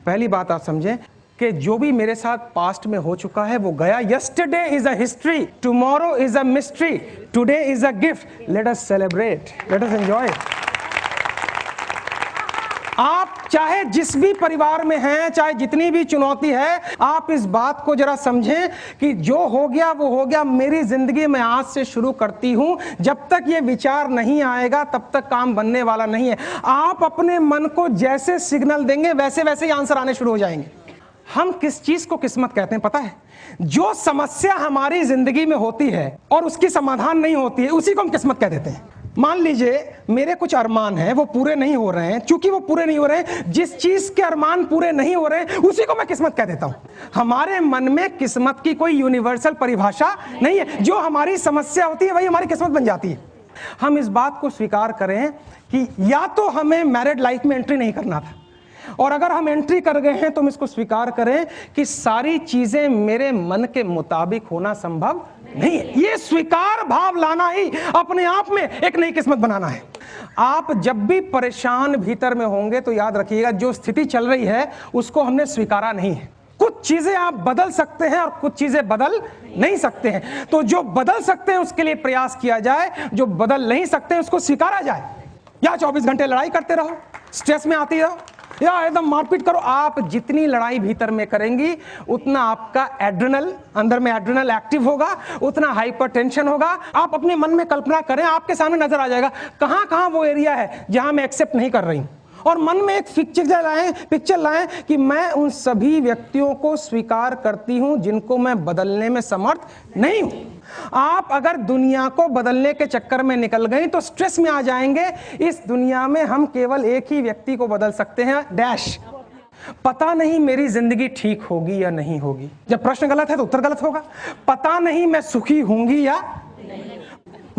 पहली बात आप समझें कि जो भी मेरे साथ पास्ट में हो चुका है वो गया। Yesterday is a history, tomorrow is a mystery, today is a gift. Let us celebrate, let us enjoy. आप चाहे जिस भी परिवार में हैं, चाहे जितनी भी चुनौती है, आप इस बात को जरा समझें कि जो हो गया वो हो गया। मेरी जिंदगी में आज से शुरू करती हूं। जब तक ये विचार नहीं आएगा तब तक काम बनने वाला नहीं है। आप अपने मन को जैसे सिग्नल देंगे वैसे वैसे ही आंसर आने शुरू हो जाएंगे। हम किस चीज को किस्मत कहते हैं पता है? जो समस्या हमारी जिंदगी में होती है और उसकी समाधान नहीं होती है, उसी को हम किस्मत कह देते हैं। मान लीजिए मेरे कुछ अरमान हैं, वो पूरे नहीं हो रहे हैं। चूंकि वो पूरे नहीं हो रहे हैं, जिस चीज के अरमान पूरे नहीं हो रहे हैं उसी को मैं किस्मत कह देता हूं। हमारे मन में किस्मत की कोई यूनिवर्सल परिभाषा नहीं है। जो हमारी समस्या होती है वही हमारी किस्मत बन जाती है। हम इस बात को स्वीकार करें कि या तो हमें मैरिड लाइफ में एंट्री नहीं करना था, और अगर हम एंट्री कर गए हैं तो हम इसको स्वीकार करें कि सारी चीजें मेरे मन के मुताबिक होना संभव नहीं है। ये स्वीकार भाव लाना ही अपने आप में एक नई किस्मत बनाना है। आप जब भी परेशान भीतर में होंगे तो याद रखिएगा, जो स्थिति चल रही है उसको हमने स्वीकारा नहीं है। कुछ चीजें आप बदल सकते हैं और कुछ चीजें बदल नहीं सकते हैं। तो जो बदल सकते हैं उसके लिए प्रयास किया जाए, जो बदल नहीं सकते हैं उसको स्वीकारा जाए। या 24 घंटे लड़ाई करते रहो, स्ट्रेस में आती रहो, या एकदम मारपीट करो। आप जितनी लड़ाई भीतर में करेंगी उतना आपका एड्रेनल, अंदर में एड्रेनल एक्टिव होगा, उतना हाइपरटेंशन होगा। आप अपने मन में कल्पना करें, आपके सामने नजर आ जाएगा कहां कहां वो एरिया है जहां मैं एक्सेप्ट नहीं कर रही हूं। और मन में एक पिक्चर लाएं कि मैं उन सभी व्यक्तियों को स्वीकार करती हूं जिनको मैं बदलने में समर्थ नहीं हूं। आप अगर दुनिया को बदलने के चक्कर में निकल गई तो स्ट्रेस में आ जाएंगे। इस दुनिया में हम केवल एक ही व्यक्ति को बदल सकते हैं, डैश। पता नहीं मेरी जिंदगी ठीक होगी या नहीं होगी। जब प्रश्न गलत है तो उत्तर गलत होगा। पता नहीं मैं सुखी होंगी या नहीं।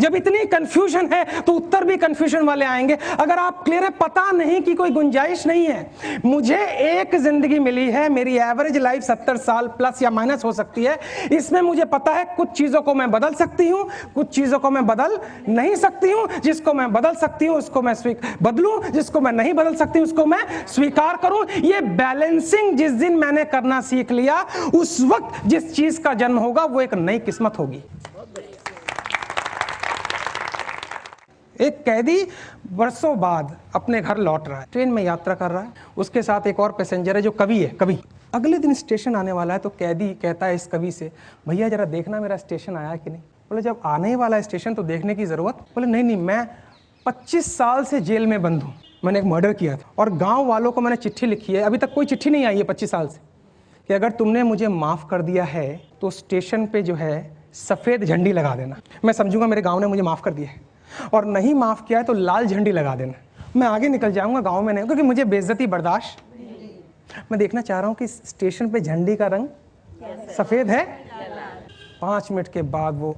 जब इतनी कंफ्यूजन है तो उत्तर भी कंफ्यूजन वाले आएंगे। अगर आप क्लियर है, पता नहीं की कोई गुंजाइश नहीं है। मुझे एक जिंदगी मिली है, मेरी एवरेज लाइफ 70 साल प्लस या माइनस हो सकती है। इसमें मुझे पता है कुछ चीजों को मैं बदल सकती हूं, कुछ चीजों को मैं बदल नहीं सकती हूं। जिसको मैं बदल सकती हूं उसको मैं बदलूं, जिसको मैं नहीं बदल सकती उसको मैं स्वीकार करूं। ये बैलेंसिंग जिस दिन मैंने करना सीख लिया, उस वक्त जिस चीज का जन्म होगा वो एक नई किस्मत होगी। एक कैदी वर्षों बाद अपने घर लौट रहा है, ट्रेन में यात्रा कर रहा है। उसके साथ एक और पैसेंजर है जो कवि है। कवि अगले दिन स्टेशन आने वाला है तो कैदी कहता है इस कवि से, भैया जरा देखना मेरा स्टेशन आया कि नहीं। बोले जब आने ही वाला है स्टेशन तो देखने की जरूरत। बोले नहीं नहीं, मैं 25 साल से जेल में बंद हूँ, मैंने एक मर्डर किया था और गाँव वालों को मैंने चिट्ठी लिखी है, अभी तक कोई चिट्ठी नहीं आई है 25 साल से, कि अगर तुमने मुझे माफ़ कर दिया है तो स्टेशन पर जो है सफ़ेद झंडी लगा देना। मैं समझूंगा मेरे गाँव ने मुझे माफ़ कर दिया है, और नहीं माफ किया है तो लाल झंडी लगा देना। मैं आगे निकल जाऊंगा, गांव में नहीं, क्योंकि मुझे बेइज्जती बर्दाश्त नहीं। मैं देखना चाह रहा हूं कि स्टेशन पे झंडी का रंग सफेद है। 5 मिनट के बाद वो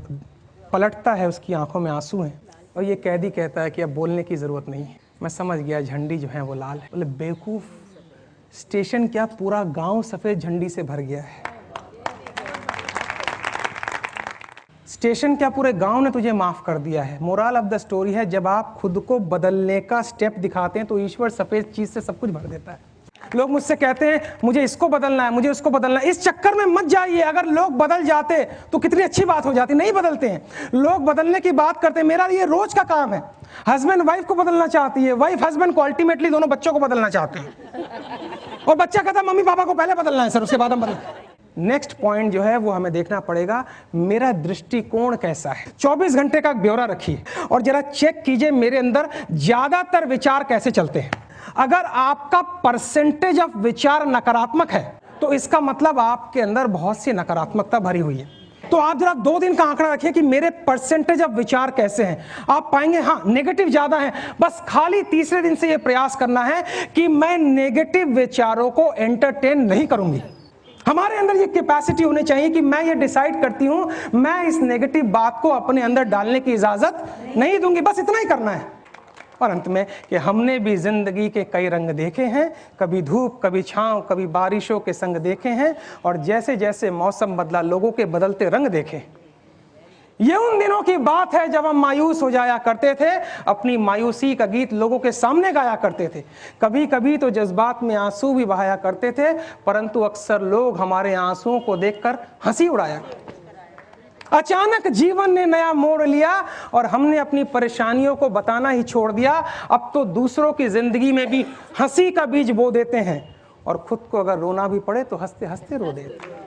पलटता है, उसकी आंखों में आंसू हैं, और ये कैदी कहता है कि अब बोलने की जरूरत नहीं है, मैं समझ गया झंडी जो है वो लाल है। बोले बेवकूफ, स्टेशन क्या पूरा गांव सफेद झंडी से भर गया है। स्टेशन क्या पूरे गांव ने तुझे माफ कर दिया है। मोरल ऑफ द स्टोरी है, जब आप खुद को बदलने का स्टेप दिखाते हैं तो ईश्वर सफेद चीज से सब कुछ भर देता है। लोग मुझसे कहते हैं मुझे इसको बदलना है, मुझे उसको बदलना है। इस चक्कर में मत जाइए। अगर लोग बदल जाते तो कितनी अच्छी बात हो जाती। नहीं बदलते हैं लोग, बदलने की बात करते हैं। मेरा ये रोज का काम है। हस्बैंड वाइफ को बदलना चाहती है, वाइफ हस्बैंड को, अल्टीमेटली दोनों बच्चों को बदलना चाहते हैं, और बच्चा कहता है मम्मी पापा को पहले बदलना है सर, उसके बाद हम बदल। नेक्स्ट पॉइंट जो है वो हमें देखना पड़ेगा, मेरा दृष्टिकोण कैसा है। 24 घंटे का ब्यौरा रखिए और जरा चेक कीजिए मेरे अंदर ज्यादातर विचार कैसे चलते हैं। अगर आपका परसेंटेज ऑफ विचार नकारात्मक है तो इसका मतलब आपके अंदर बहुत सी नकारात्मकता भरी हुई है। तो आप जरा 2 दिन का आंकड़ा रखिए कि मेरे परसेंटेज ऑफ विचार कैसे हैं। आप पाएंगे हाँ नेगेटिव ज्यादा है। बस खाली तीसरे दिन से यह प्रयास करना है कि मैं नेगेटिव विचारों को एंटरटेन नहीं करूंगी। हमारे अंदर ये कैपेसिटी होनी चाहिए कि मैं ये डिसाइड करती हूं मैं इस नेगेटिव बात को अपने अंदर डालने की इजाजत नहीं दूंगी। बस इतना ही करना है। और अंत में कि हमने भी जिंदगी के कई रंग देखे हैं, कभी धूप, कभी छांव, कभी बारिशों के संग देखे हैं, और जैसे जैसे मौसम बदला लोगों के बदलते रंग देखे। ये उन दिनों की बात है जब हम मायूस हो जाया करते थे, अपनी मायूसी का गीत लोगों के सामने गाया करते थे। कभी कभी तो जज्बात में आंसू भी बहाया करते थे, परंतु अक्सर लोग हमारे आंसुओं को देखकर हंसी उड़ाया करते थे। अचानक जीवन ने नया मोड़ लिया और हमने अपनी परेशानियों को बताना ही छोड़ दिया। अब तो दूसरों की जिंदगी में भी हंसी का बीज बो देते हैं और खुद को अगर रोना भी पड़े तो हंसते हंसते रो देते हैं।